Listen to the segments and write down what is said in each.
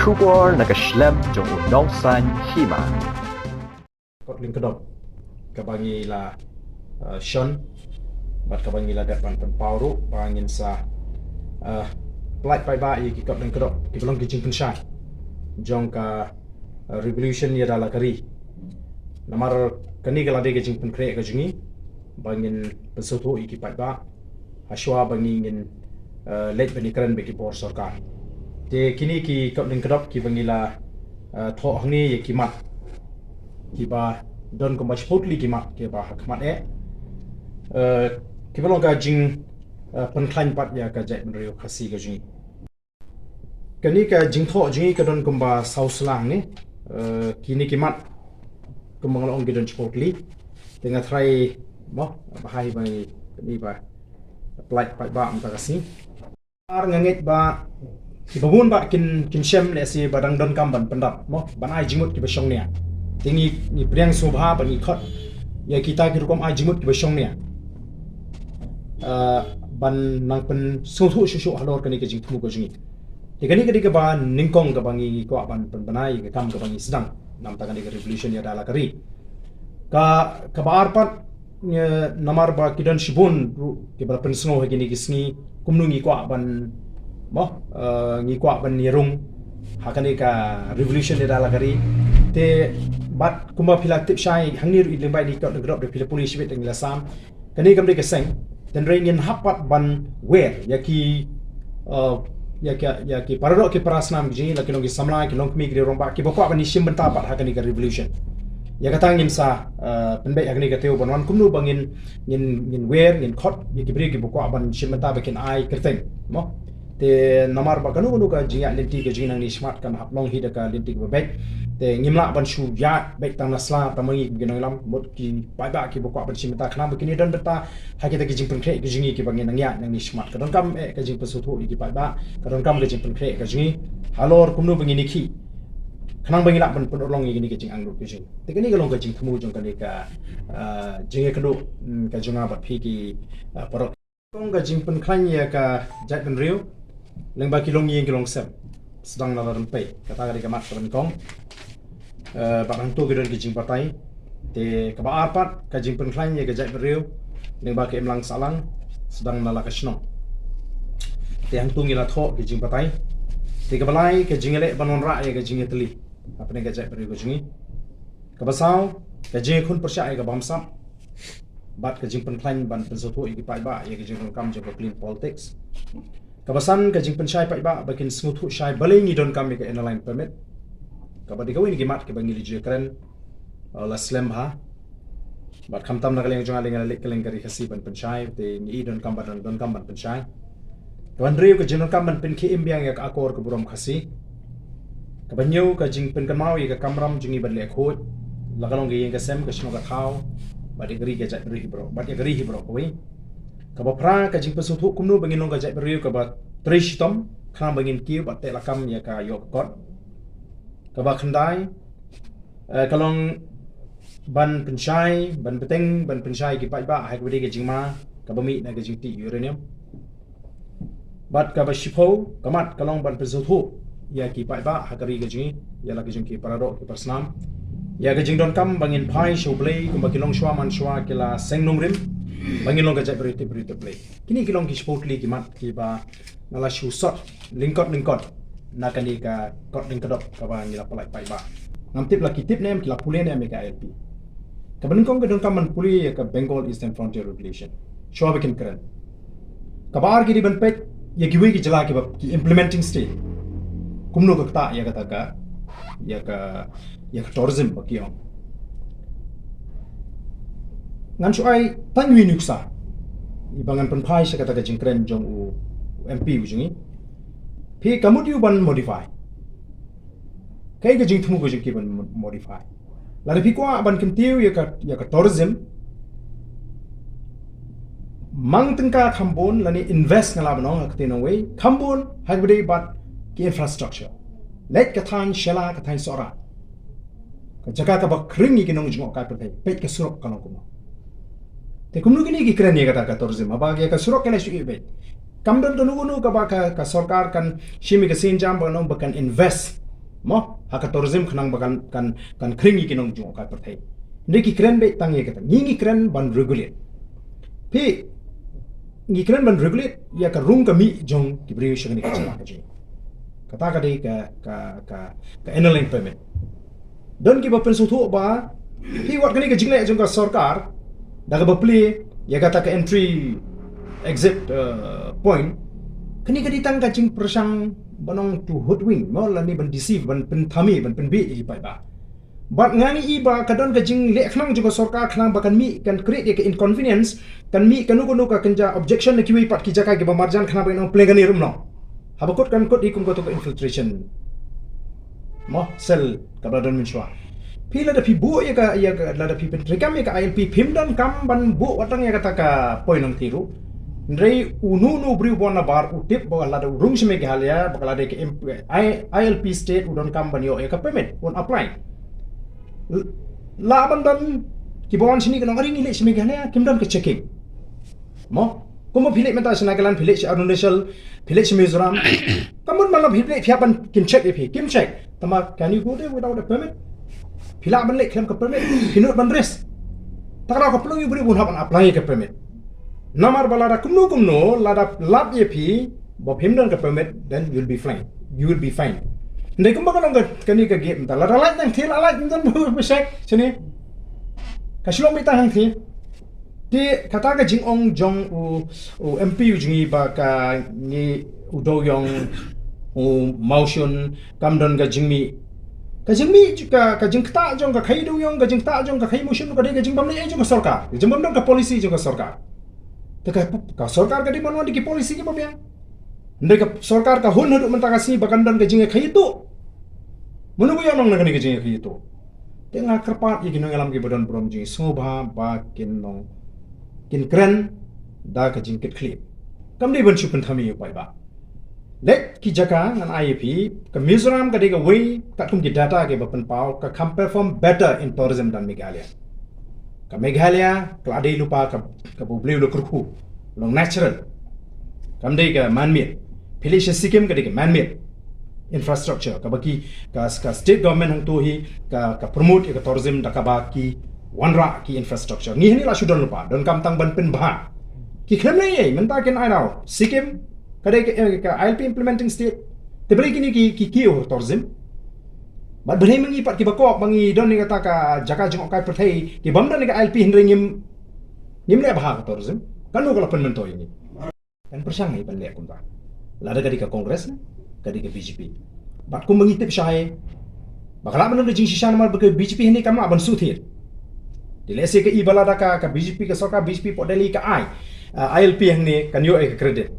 Kubor nakaslem jong unongsan hima. Kotling kedok kabangi la Sean bat kabangi la dat pan pauru bangin sa light pai ba ki kotling kedok ki belong ki jing pensai jong ka revolution ya dala kari namar kani gala de jing pen kre ka jingi bangin pesoto ki pai ba haswa bangin late benikran be ki por sarkar te kini ki kotling kedok ki bangila tho hangni ki mat ki ba don ko mach hotli ki mat ke ba hakmat ki belong ka jing pen klan pat ya ka jai menrio khasi ka jing kani ka jing tho jing ka don ko ba sauslang ni kini ki mat ko mangalong ki don hotli tenga try mo bahai bai ni ba apply pat ba am ta kasi ar nganget ba ki babun ba kin shem le si badang don kam ban pendap mo banai jingmut ki besong nia tingi ni priang sobha ban ni khot ya kita ki rukom ai jingmut ki besong nia ban nang pen suthu shu halor kani ke jing thu ko jingi te kani ke ba ningkong ka bangi ko ban pen banai ke kam ka bangi sedang nam ta kani ke revolution ya dala kari ka bar pat namar ba kidan shibun ke ba pen sngo hagini ki sngi kumnungi ko ban mo ngi kwa ban nirung hakani ka revolution de dala kari te bat kuma phila tip shai hangni ru limbai ni ka drop de phila police bit ngila sam kani kamri ka seng ten rain hapat ban wer yaki yaki parado ki parasnam ji la kilong ki samla ki long mi ki romba ki bokwa ban ni shim benta pat hakani ka revolution ya katangin sa penbe hakani ka teu banwan kumnu bangin ngin wer ngin khot yaki bri ki bokwa ban shim benta bakin ai kerteng mo te namar ba kanu ka jinga linti ke jinang ni smart kan haplong hi ka linti ba bek te ngimla ban shu ya bek tang nasla tamangi ginang lam mot ki pai ba ki bokwa ban simta khna ba kini don beta ha ki ta ki jingpun kre ki jingi ki bangin ngya nang ni smart ka don kam e ka jingpun suthu ki pai ba ka don kam ka jingpun kre ka jingi halor kumnu bangi ni ki khnang bangi la ban pun long ni ki jing ang ru ki jing te kini ka long ka jing thmu jong ka ni ka jinge kadu ka junga ba phi ki parok kong ka jingpun khlan ya ka jat ban riu leng ba kilong yin kilong sem sedang dalam pe kata ka mat kan kong barang tu gedon ki jing patai te ka ba apat ka jing pen klan ye ka jai beriu leng ba ke emlang salang sedang nala ka sno te hang tu ngila tho ki jing patai te ka balai ka jing le banon ra ye ka jing teli apne ka jai beriu ka jingi ka basau ka jing khun persya ye ka bamsam bat ka jing pen klan ban pen so tho ki pai ba ye ka jing kam je ka clean politics kabasan ka jing penchai pai ba bakin smuthu shai baling ni don kam ka inaline permit kabadi kawin ki mat ke bangili je kren la slam ha bat khamtam na kaleng jonga lenga lek kaleng kari khasi ban penchai te ni don kam ban penchai kaban riu ka jing kam ban pen ki imbyang yak akor ka buram khasi kabanyo ka jing pen kamau ka kamram jingi ban le khot lagalong ge yeng ka sem ka shno ka thau badi gari ka jat ri bro bat ya gari hi bro koi kaba pra ka jing pesuthu kumnu bangin long ka jai beriu ka ba tristom kham bangin kiu ba te lakam ya ka yok kot kaba khandai kalong ban penchai ban peteng ban penchai ki pai ba hai ka ke jingma ka ba mi na ka jing ti uranium bat ka ba shipo kamat kalong ban pesuthu ya ki pai ba hakari ka jing ya la ka jing ki parado ki persnam ya ka jing don kam bangin phai shoblei kumba kilong shwa man shwa kila sengnong rim bangin long ka jai beriti play kini kilong ki sportly ki mat ki ba nala shu shot lingkot na kani ka kot lingkot ka ba ngila palai pai ba ngam tip la ki tip nem ki la pule nem ka LP ka ban kong ka don kam man puli ka Bengal Eastern Frontier Regulation shwa bakin kran ka bar ki ban pet ye ki wi ki jala ki ba ki implementing state kumno ka ta ya ka tourism ba ki ong ngan chu ai tanwi nuksa ibangan penpai sa kata jing kren jong u MP ujingi phi kamutiu ban modify kai ka jing thumu ko jing ki ban modify la phi kwa ban kentiu ya ka tourism mang tengka khambon lani invest ngala banong akte no way khambon hagbedi bat ki infrastructure let ka than shela ka than sora ka jaga ka ba kringi ki nong jong ka pe ka surok ka nong ko te kumnu kini ki kren ye kata ka tourism abag ya ka surok kene shu be kamdon to nugu ka ba ka sarkar kan shimi ka sin jam ba no ba kan invest mo hak tourism khnang bakan kan khringi kinong jung ka pathai ndeki kren be tang ye kata ngi kren ban regulate pi ngi kren ban regulate ya ka rung ka mi jong ki bri shang ni ka chama ka ji kata ka dei ka enabling permit don ki bapen su thu ba pi wat kani ka jingle jong ka sarkar daga bapli ya kata ka entry exit point kani ka ditang ka jing persang banong to hoodwink mo la ni ban deceive ban pen thami ban pen bi i pai ba but ngani i ba kadon ka jing le khnang jo sarkar khnang ba kan mi kan create ka inconvenience kan mi kanu ka kanja objection na kiwi pat ki jaka ke ba marjan khna ba no plegani rum no habakot kan kot ikum ko to infiltration mo sel ka ba don min shwa pila da pi bu ya ka la da pi pen rekam ya ka ILP phim don kam ban bu watang ya kata ka poinong tiru Ndrei unu bri bona bar utip bagala da rung shme galia bagala de ILP state udon kam banyo e ka permit on apply la bandan ki bon sini kan ngari ni le shme galia kimdan ka checking mo kuma phile meta sanagalan phile arunachal phile mizoram kamun mala phile phiapan kim check e kim check tama can you go there without a permit phila ban le klem ka permit hinut ban res takra ko plong bri bun haban apply ka permit Namar balada kumno lada lab ye pi bob him don ka permit then you'll be fine. You will be fine. Ndai kumba kan kani ka game ta lada light nang thil alai dan bu sek sini. Ka shilong mita hang thi. Ti kata ka jing ong jong u MP u jingi ba ka ni u do yong u motion kam don ka jingmi ka jingmi ka jing kta jong ka khai do yong ka jing ta jong ka khai motion ka de ka jing bam le jong ka sarkar. Jing bam don ka policy jong ka sarkar. Ka sarkar ka di manuan di ki polisi ki papya ndai ka sarkar ka hun huduk mentaka si bakandan ka jinga khai tu munu bu yonong na ka jinga khai tu tenga kerpat ye kinong alam ki badan brom jinga sobha ba kinong kin kren da ka jing kit klip kam dei ban chupan thami pai ba let ki jaka ngan IAP ka Mizoram ka de ka way ka tum ki data ke bapan pau ka kam perform better in tourism than Meghalaya ka Meghalaya klade lupa ka publiu lo kurku long natural kam dei ka man-made Philisha Sikkim ka dei ka man-made infrastructure ka baki ka state government hang to hi ka promote ka tourism da ka baki wanra ki infrastructure ni hani la sudon lupa don kam tang ban pen ba ki khem nei ei menta ken ai now Sikkim ka dei ka ILP implementing state te beri kini ki tourism Bat beri mengi pat ki bakok bangi don ni kata ka jaka jengok kai perthai ki bamdan ni ka ILP hindring ngim le bah ka tourism kan no kala pen mento ini kan persang ni pan le kun ta lada ka di ka kongres ka di ka BJP bat ku mengi tip syai bakala ban jing shishan mar ke BJP ni kam ban suthir dilese ke ibalada ka BJP ka sarkar BJP pot Delhi ka ILP yang ni kan yo ka credit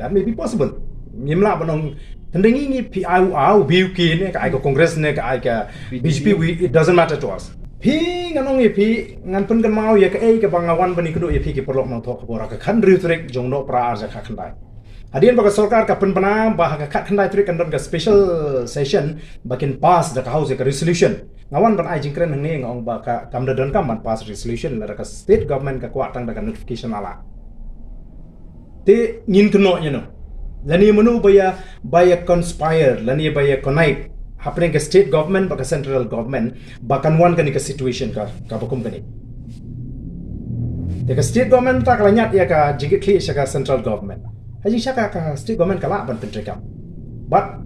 that may be possible ngimla banong Tendingi ni PIU BUK ni ka ai ko Congress ni ka ai ka BJP it doesn't matter to us. Pi nganong ye pi ngan pen kan mau ye ka ai ka bangawan bani kudo ye pi ki perlok mang thok bora ka khan ri trek jong no pra arja kha khandai. Hadian baka sarkar ka pen bana ba ka khat khandai trek kan don ka special session bakin pass da ka house ka resolution. Ngawan ban ai jingkren hang ni ngong ba ka kam da don kam ban pass resolution la ka state government ka kwat tang da ka notification ala. Te ngin kno you know. Lani menu baya conspire, lani baya connive. Happening ke state government baka central government bakan wan kani ka situation ka bakum kani. Teka state government tak lanyat ya ka jigit kli ka central government. Haji syaka ka state government kala ban pentrekam. But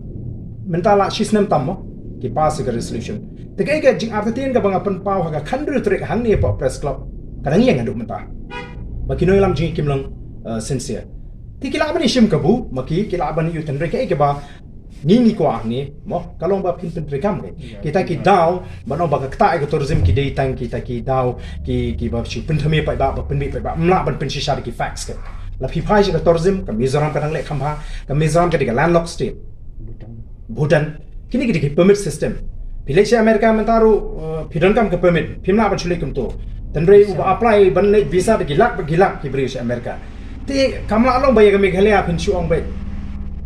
mentala shisnem tammo ki pass ka resolution. Teka ka jing artitin ka banga pen pau ka khandru trek hang ni pa press club. Kadang yang aduk mentah. Bakino ilam jing kimlang sincere. Ti kilaban ishim kabu maki kilaban yu tendre ke ba ni ko ni mo kalong ba pin rekam ke kita ki daw bano ba ka tourism ki day tang kita ki daw ki ba chu pin thame pa ba pin mi pa ba mla ban pin shisha ki facts ke la phi phai ka tourism ka Mizoram ka dang le khamba ka Mizoram ka diga landlocked state Bhutan kini ki permit system village America mentaru pidon kam ka permit phimla ban chule kum to tendre apply ban visa ki lak ki British America Ti kamla along bayar Meghalaya pin syuang bay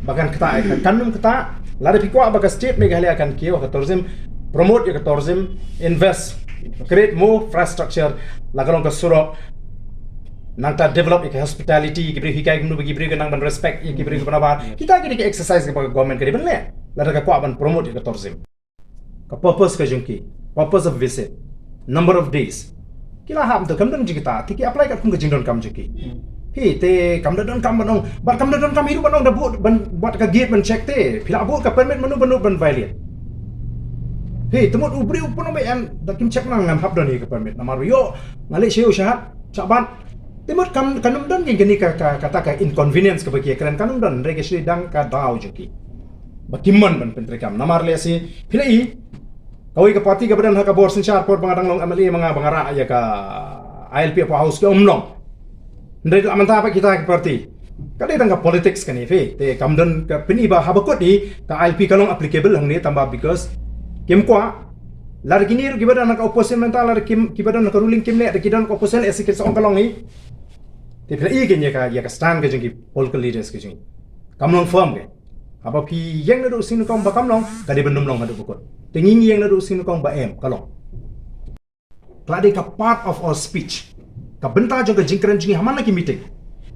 bagan kata kanum kata lada pikwa baga state Meghalaya kan kiyo ka tourism promote ya ka tourism invest create more infrastructure lagalong ka surok nangta develop ya hospitality ki beri hikai gnu bagi beri nang ban respect ya ki beri banabar kita ki exercise ka government ka di ban le lada ka kwa ban promote ya ka tourism ka purpose ka jengki purpose of visit number of days kila ham tu kamdan jikita tiki apply kat kum ka jingdon kam jeki hi te kamdan kam banong bat kamdan kam hidup banong da buat ka gate ban check te pila buat ka permit manu ban violate hi temut ubri upon be am da kim check nang ngam hab don hi ka permit namar yo ngale sheu syahat caban temut kanum don gini ka kata ka inconvenience ka bagi keren kanum don registry dang ka dau jeki bakiman ban pentrekam namar le si pila i kawai ka parti ka badan ha ka bor senchar por bangadang long amali mga bangara ya ka ILP apa house ka umnong ndai amanta pa kita ka parti kadai tang ka politics kan fe te kamdan ka pini ba habakot ni ka ILP kalong applicable hang ni tamba because kim kwa lar gini ru gibadan ka opposition mental lar kim gibadan ka ruling kim le da kidan ka opposition esikit sa kalong ni te pila i gen ya ka stand ka jingi political leaders ka jingi kamlong firm ke apa pi yang na do sinu kong ba kamlong kadai benum long hadu bukot tingin yang na do sinu kong ba em kalong klade ka part of our speech ka benta jong ka jingkran jingi haman lagi meeting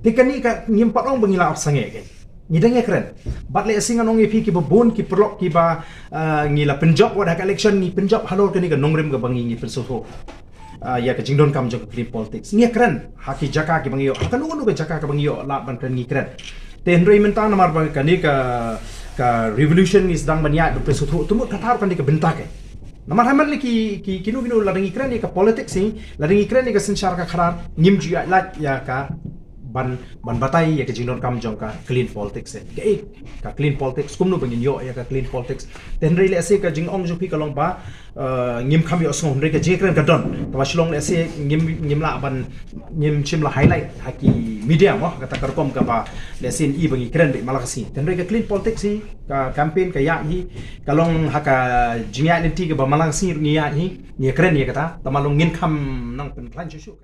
tikani ka ngimpat long bangila of sange ke ngidang keren bat le singa nong epi ki babon ki perlok ki ba ngila penjob wada ka election ni penjob halor kani ka nongrim ka bangi ngi persoho ya ka jingdon kam jong clean politics ni keren haki jaka ki bangiyo ka nu ka jaka ka bangiyo la ban kren ngi keren ten rei mentang namar ba kani ka revolution is dang banya do persoho tumut katar kani ka benta ke namar haman le ki kinu ladang kren ni ka politics ni ladang kren ni ka senchar ka kharar ngim ju la ya ka ban batai ya ke jingdon kam jong ka clean politics ke ka clean politics kumno bangin yo ya ka clean politics ten rei le se ka jing ong ju pi ka long ba ngim kham yo song rei ka jingkran ka don ta shlong le se ngim la ban ngim chim la highlight haki media mo kata karkom ka ba le sin i bangi kren be malakasi ten rei ka clean politics hi ka campaign ka ya hi kalong haka jingya lenti ka ba malakasi ngi ya hi ni kren ni kata tamalong ngin kham nang pen plan chu